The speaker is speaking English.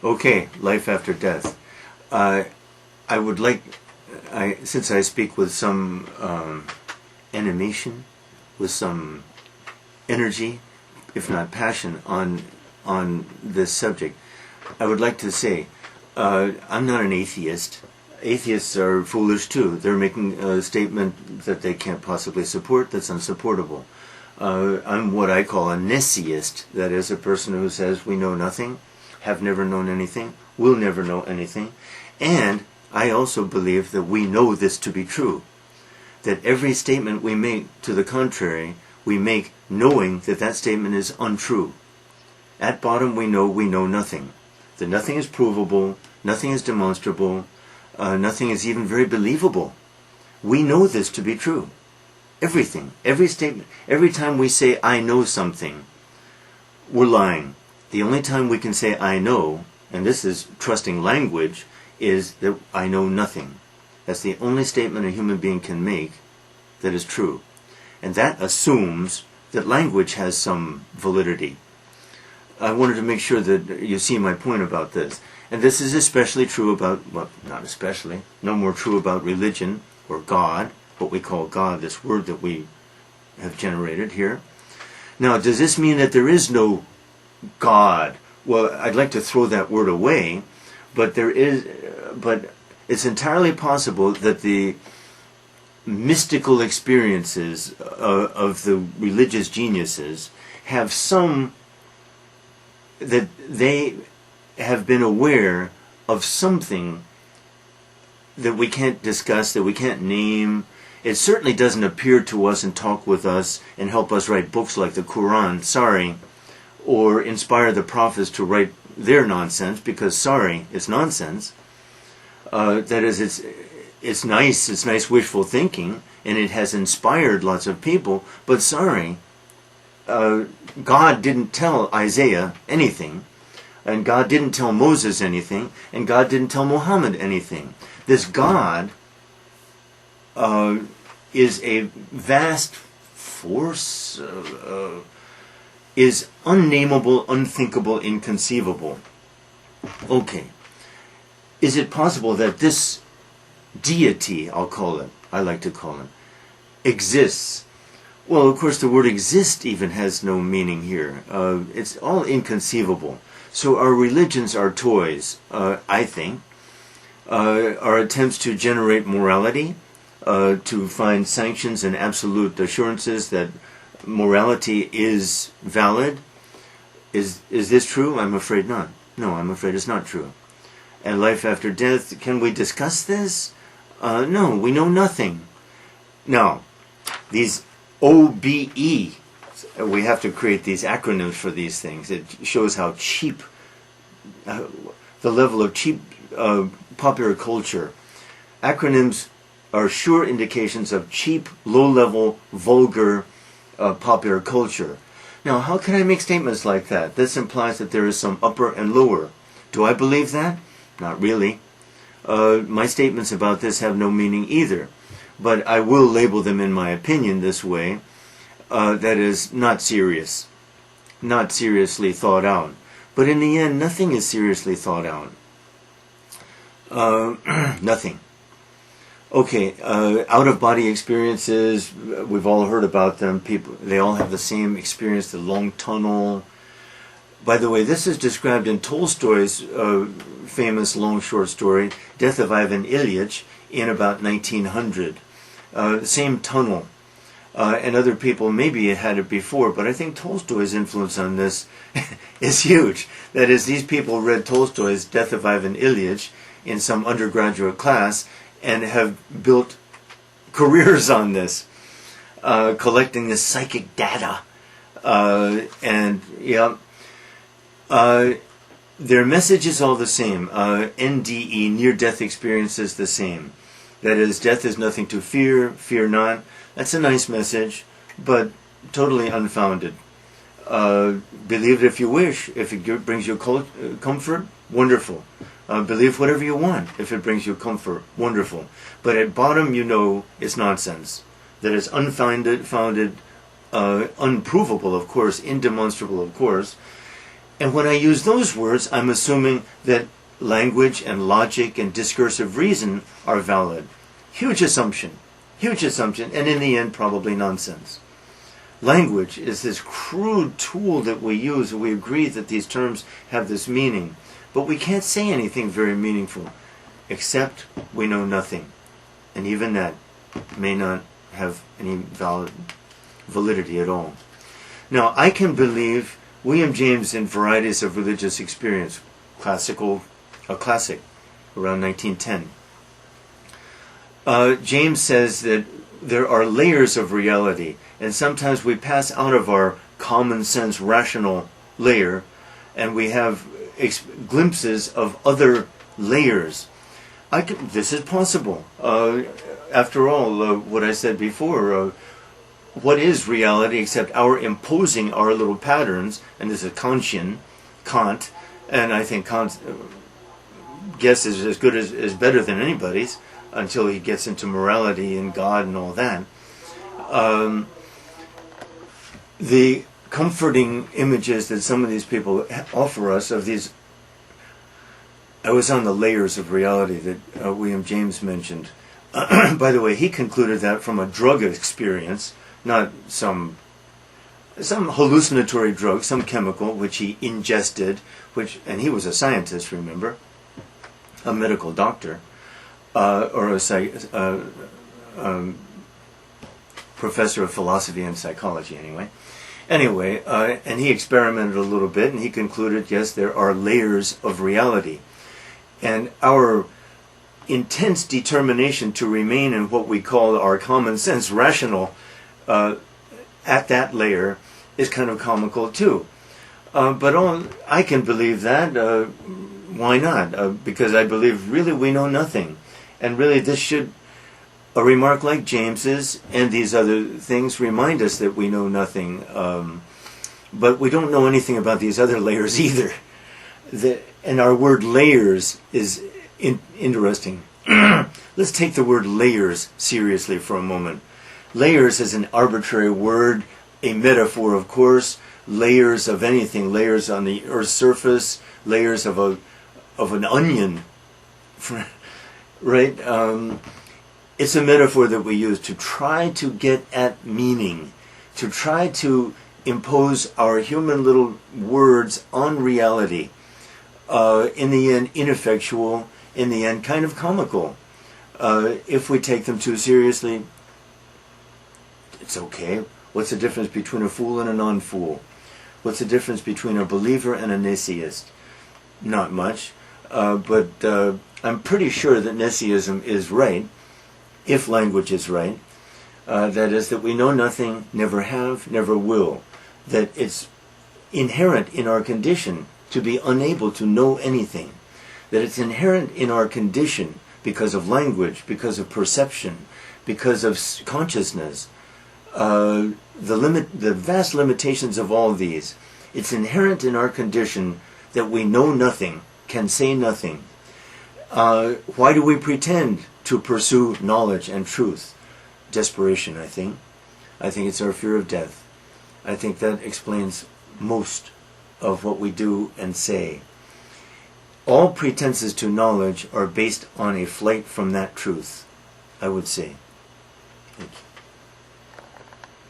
Okay, life after death. Uh, I would like, since I speak with some animation, with some energy, if not passion, on this subject, I would like to say, I'm not an atheist. Atheists are foolish too. They're making a statement that they can't possibly support that's unsupportable. I'm what I call a neseist, that is, a person who says we know nothing, have never known anything, will never know anything, and I also believe that we know this to be true, that every statement we make to the contrary, we make knowing that that statement is untrue. At bottom we know nothing, that nothing is provable, nothing is demonstrable, nothing is even very believable. We know this to be true. Everything, every statement, every time we say I know something, we're lying. The only time we can say I know, and this is trusting language, is that I know nothing. That's the only statement a human being can make that is true. And that assumes that language has some validity. I wanted to make sure that you see my point about this. And this is especially true about, well, not especially, no more true about religion or God, what we call God, this word that we have generated here. Now, does this mean that there is no God? Well, I'd like to throw that word away, but it's entirely possible that the mystical experiences of the religious geniuses have some, that they have been aware of something that we can't discuss, that we can't name. It certainly doesn't appear to us and talk with us and help us write books like the Quran, sorry, or inspire the prophets to write their nonsense, because sorry, it's nonsense. That is, it's nice wishful thinking, and it has inspired lots of people, but sorry, God didn't tell Isaiah anything, and God didn't tell Moses anything, and God didn't tell Muhammad anything. This God is a vast force, is unnameable, unthinkable, inconceivable. Okay. Is it possible that this deity, I'll call it, I like to call it, exists? Well, of course, the word exist even has no meaning here. It's all inconceivable. So our religions are toys, I think. Our attempts to generate morality, to find sanctions and absolute assurances that morality is valid. Is this true? I'm afraid not. No, I'm afraid it's not true. And life after death, can we discuss this? No, we know nothing. Now, these OBE, we have to create these acronyms for these things. It shows how cheap, the level of cheap popular culture. Acronyms are sure indications of cheap, low-level, vulgar popular culture. Now, how can I make statements like that? This implies that there is some upper and lower. Do I believe that? Not really. My statements about this have no meaning either. But I will label them, in my opinion, this way. That is, not serious. Not seriously thought out. But in the end, nothing is seriously thought out. Nothing. Okay, out-of-body experiences, we've all heard about them. People, they all have the same experience, the long tunnel. By the way, this is described in Tolstoy's famous long short story, Death of Ivan Ilyich, in about 1900. Same tunnel. And other people maybe had it before, but I think Tolstoy's influence on this is huge. That is, these people read Tolstoy's Death of Ivan Ilyich in some undergraduate class and have built careers on this, collecting this psychic data. Their message is all the same. NDE, near-death experience, is the same. That is, death is nothing to fear, fear not. That's a nice message, but totally unfounded. Believe it if you wish. If it brings you comfort, wonderful. Believe whatever you want. If it brings you comfort, wonderful. But at bottom, you know it's nonsense. That it's unfounded, unprovable, of course, indemonstrable, of course. And when I use those words, I'm assuming that language and logic and discursive reason are valid. Huge assumption, and in the end, probably nonsense. Language is this crude tool that we use, and we agree that these terms have this meaning. But we can't say anything very meaningful, except we know nothing. And even that may not have any validity at all. Now, I can believe William James in Varieties of Religious Experience, classic, around 1910. James says that there are layers of reality, and sometimes we pass out of our common sense rational layer, and we have glimpses of other layers. This is possible. After all, what I said before, what is reality except our imposing our little patterns? And this is Kant, and I think Kant's guess is as good as better than anybody's until he gets into morality and God and all that. The comforting images that some of these people offer us of these. I was on the layers of reality that William James mentioned. By the way, he concluded that from a drug experience, not some hallucinatory drug, some chemical which he ingested, and he was a scientist, remember, a medical doctor, or a professor of philosophy and psychology, anyway. And he experimented a little bit, and he concluded, yes, there are layers of reality. And our intense determination to remain in what we call our common sense rational at that layer is kind of comical too. But I can believe that. Why not? Because I believe really we know nothing. And really a remark like James's and these other things remind us that we know nothing. But we don't know anything about these other layers either. And our word layers is interesting. Let's take the word layers seriously for a moment. Layers is an arbitrary word, a metaphor, of course. Layers of anything, layers on the Earth's surface, layers of an onion, right? It's a metaphor that we use to try to get at meaning, to try to impose our human little words on reality. In the end, ineffectual, in the end, kind of comical. If we take them too seriously, it's okay. What's the difference between a fool and a non-fool? What's the difference between a believer and a neseist? Not much. But I'm pretty sure that neseism is right, if language is right. That is, that we know nothing, never have, never will. That it's inherent in our condition to be unable to know anything. That it's inherent in our condition because of language, because of perception, because of consciousness. The vast limitations of all these. It's inherent in our condition that we know nothing, can say nothing. Why do we pretend to pursue knowledge and truth? Desperation, I think. I think it's our fear of death. I think that explains most of what we do and say. All pretenses to knowledge are based on a flight from that truth, I would say. Thank you.